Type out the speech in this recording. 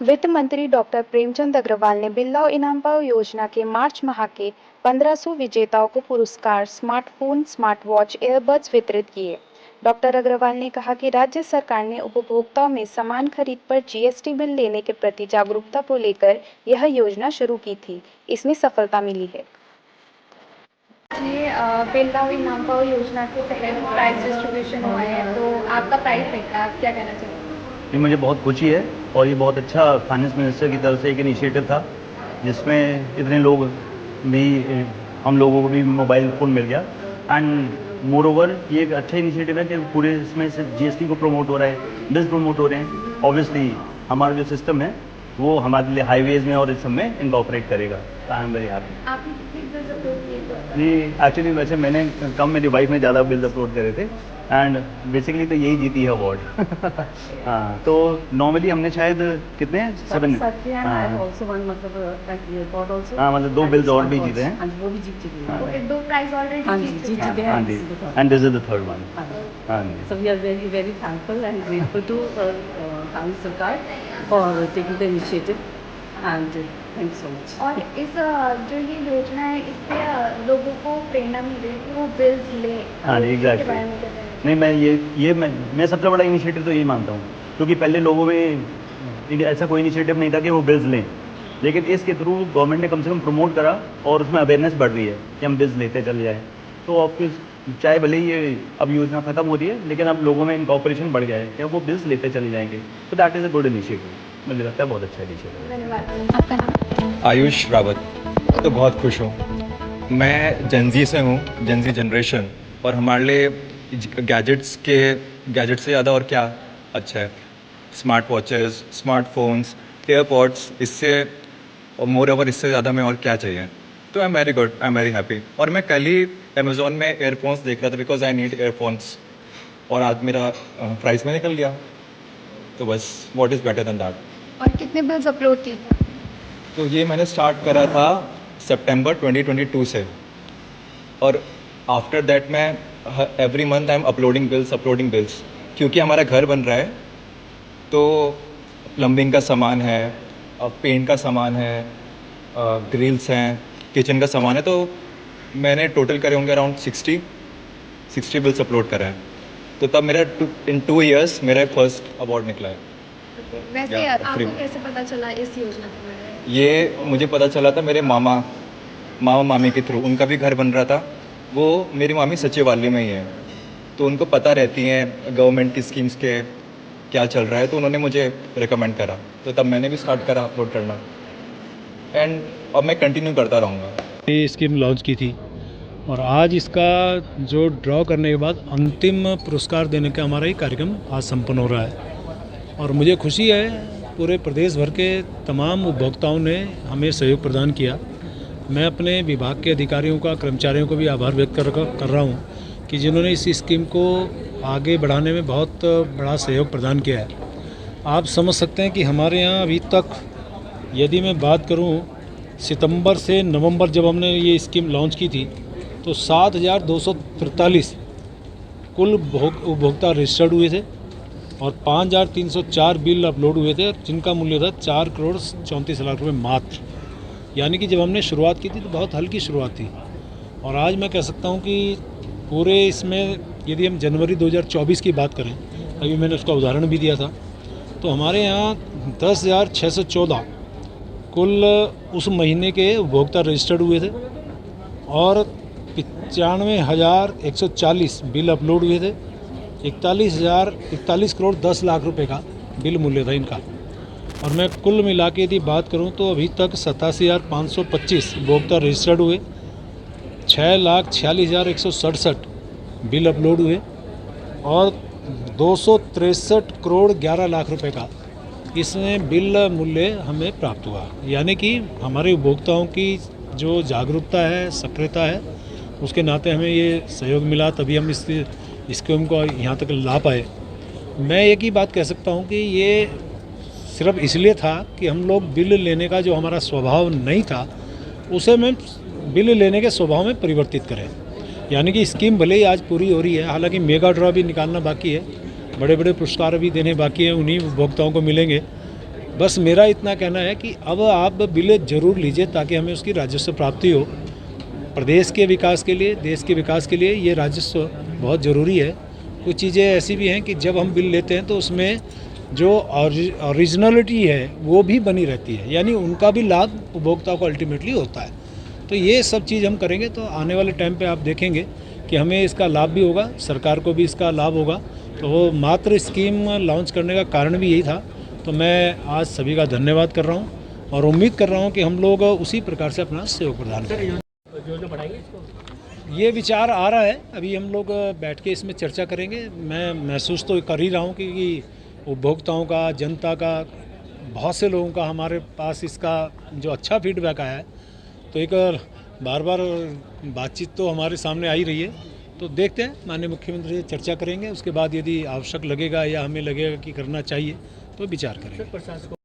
वित्त मंत्री डॉक्टर प्रेमचंद अग्रवाल ने बिरला इनाम पाओ योजना के मार्च माह के 1500 विजेताओं को पुरस्कार, स्मार्टफोन, स्मार्ट वॉच, ईयरबड्स वितरित किए। डॉक्टर अग्रवाल ने कहा कि राज्य सरकार ने उपभोक्ताओं में सामान खरीद पर जीएसटी बिल लेने के प्रति जागरूकता को लेकर यह योजना शुरू की थी। इसमें सफलता मिली है। बिरला इनाम पाओ योजना के तहत प्राइस डिस्ट्रीब्यूशन हुआ है, तो आपका प्राइस देखा, आप क्या कहना चाहेंगे? ये मुझे बहुत खुशी है और ये बहुत अच्छा फाइनेंस मिनिस्टर की तरफ से एक इनिशिएटिव था जिसमें इतने लोग भी, हम लोगों को भी मोबाइल फ़ोन मिल गया। एंड मोर ओवर ये एक अच्छा इनिशिएटिव है कि पूरे इसमें से जीएसटी को प्रमोट हो रहा है, बिल्स प्रमोट हो रहे हैं। ऑब्वियसली हमारा जो सिस्टम है वो हमारे लिए हाईवेज में और इस सब में इनकॉपरेट करेगा। I am very happy. जी, एक्चुअली वैसे मैंने कम, मेरी वाइफ ने ज़्यादा बिल्स अपलोड करे थे एंड बेसिकली तो यही जीती है अवार्ड। हाँ, तो नॉर्मली हमने शायद कितने 7 हाँ, मतलब 2 बिल्स और भी जीते हैं। वो भी जीत चुके हैं। ओके, 2 प्राइज ऑलरेडी जीत चुके हैं। हाँ जी, and this is the third one. हाँ जी। So we are very very thankful and grateful to Kangri Sarkar for taking the initiative and thank you so much. और इस जो ये योजना है, इससे लोगों को प्रेरणा मिल रही है कि वो बिल्स ले। हाँ जी, इसके एग्जैक्टली। बारे में क्या कहना है? नहीं, मैं सबसे बड़ा इनिशिएटिव तो यही मानता हूँ, क्योंकि पहले लोगों में ऐसा कोई इनिशिएटिव नहीं था कि वो बिल्स लें, लेकिन इसके थ्रू गवर्नमेंट ने कम से कम प्रमोट करा और उसमें अवेयरनेस बढ़ रही है कि हम बिल्स लेते चले जाएँ। तो ऑफिस चाहे भले ही ये अब योजना खत्म हो रही है, लेकिन अब लोगों में इनकॉपरेशन बढ़ गया है कि वो बिल्स लेते चले जाएंगे। तो that is a good initiative. मुझे लगता है बहुत अच्छा इनिशिएटिव है। धन्यवाद। आपका नाम? आयुष रावत। तो बहुत खुश हूँ। मैं जेनजी से हूँ, जेनजी जनरेशन, और हमारे लिए गैजेट से ज़्यादा और क्या अच्छा है। स्मार्ट वॉचेस, स्मार्टफोन्स, एयरपॉड्स, इससे और मोर ओवर इससे ज़्यादा में और क्या चाहिए। तो आई am very good, I am very happy. और मैं कल ही अमेज़ोन में एयरफोन्स देख रहा था बिकॉज आई नीड एयरफोन्स, और आज मेरा प्राइस में निकल गया। तो बस what is better than that. और कितने बिल्स अपलोड किए? तो ये मैंने स्टार्ट करा था सितंबर 2022 से, और आफ्टर दैट मैं every month I am uploading bills, क्योंकि हमारा घर बन रहा है तो प्लम्बिंग का सामान है, पेंट का सामान है, ग्रिल्स हैं, किचन का सामान है। तो मैंने टोटल करे होंगे अराउंड 60 बिल्स अपलोड करा है। तो तब मेरा इन 2 ईयर्स मेरा फर्स्ट अवार्ड निकला है। वैसे या, आपको free। कैसे पता चला इस योजना के बारे में? ये मुझे पता चला था मेरे मामा मामी के थ्रू। उनका भी घर बन रहा था। वो मेरी मामी सचिवालय में ही है, तो उनको पता रहती हैं गवर्नमेंट की स्कीम्स के क्या चल रहा है, तो उन्होंने मुझे रिकमेंड करा। तो तब मैंने भी स्टार्ट करा अपलोड करना, एंड अब मैं कंटिन्यू करता रहूँगा। ये स्कीम लॉन्च की थी और आज इसका जो ड्रॉ करने के बाद अंतिम पुरस्कार देने का हमारा ही कार्यक्रम आज संपन्न हो रहा है। और मुझे खुशी है, पूरे प्रदेश भर के तमाम उपभोक्ताओं ने हमें सहयोग प्रदान किया। मैं अपने विभाग के अधिकारियों का, कर्मचारियों को भी आभार व्यक्त कर रहा हूँ कि जिन्होंने इस स्कीम को आगे बढ़ाने में बहुत बड़ा सहयोग प्रदान किया है। आप समझ सकते हैं कि हमारे यहाँ अभी तक, यदि मैं बात करूँ सितंबर से नवंबर जब हमने ये स्कीम लॉन्च की थी, तो 7,243 कुल उपभोक्ता रजिस्टर्ड हुए थे और 5,304 बिल अपलोड हुए थे, जिनका मूल्य था 4,34,00,000 रुपये मात्र। यानी कि जब हमने शुरुआत की थी तो बहुत हल्की शुरुआत थी, और आज मैं कह सकता हूँ कि पूरे इसमें यदि हम जनवरी 2024 की बात करें, अभी मैंने उसका उदाहरण भी दिया था, तो हमारे यहाँ 10,614 कुल उस महीने के उपभोक्ता रजिस्टर्ड हुए थे और 95,140 बिल अपलोड हुए थे। 41 करोड़ 10 लाख रुपए का बिल मूल्य था इनका। और मैं कुल मिला के यदि बात करूं तो अभी तक 87,525 उपभोक्ता रजिस्टर्ड हुए, 6,46,167 बिल अपलोड हुए और 263 करोड़ 11 लाख रुपए का इसमें बिल मूल्य हमें प्राप्त हुआ। यानी कि हमारे उपभोक्ताओं की जो जागरूकता है, सक्रियता है, उसके नाते हमें ये सहयोग मिला, तभी हम इस स्कीम को यहाँ तक ला पाए। मैं एक ही बात कह सकता हूँ कि ये सिर्फ इसलिए था कि हम लोग बिल लेने का जो हमारा स्वभाव नहीं था, उसे मैं बिल लेने के स्वभाव में परिवर्तित करें। यानी कि स्कीम भले ही आज पूरी हो रही है, हालांकि मेगा ड्रॉ भी निकालना बाकी है, बड़े बड़े पुरस्कार भी देने बाकी हैं, उन्हीं उपभोक्ताओं को मिलेंगे। बस मेरा इतना कहना है कि अब आप बिल जरूर लीजिए ताकि हमें उसकी राजस्व प्राप्ति हो। प्रदेश के विकास के लिए, देश के विकास के लिए ये राजस्व बहुत ज़रूरी है। कुछ चीज़ें ऐसी भी हैं कि जब हम बिल लेते हैं तो उसमें जो ओरिजिनलिटी है वो भी बनी रहती है, यानी उनका भी लाभ उपभोक्ता को अल्टीमेटली होता है। तो ये सब चीज़ हम करेंगे तो आने वाले टाइम पे आप देखेंगे कि हमें इसका लाभ भी होगा, सरकार को भी इसका लाभ होगा। तो वो मात्र स्कीम लॉन्च करने का कारण भी यही था। तो मैं आज सभी का धन्यवाद कर रहा हूँ और उम्मीद कर रहा हूँ कि हम लोग उसी प्रकार से अपना सहयोग प्रदान करेंगे। ये विचार आ रहा है, अभी हम लोग बैठ के इसमें चर्चा करेंगे। मैं महसूस तो कर ही रहा हूँ कि उपभोक्ताओं का, जनता का, बहुत से लोगों का हमारे पास इसका जो अच्छा फीडबैक आया है, तो एक बार बार बातचीत तो हमारे सामने आ ही रही है। तो देखते हैं, माननीय मुख्यमंत्री से चर्चा करेंगे, उसके बाद यदि आवश्यक लगेगा या हमें लगेगा कि करना चाहिए तो विचार करेंगे।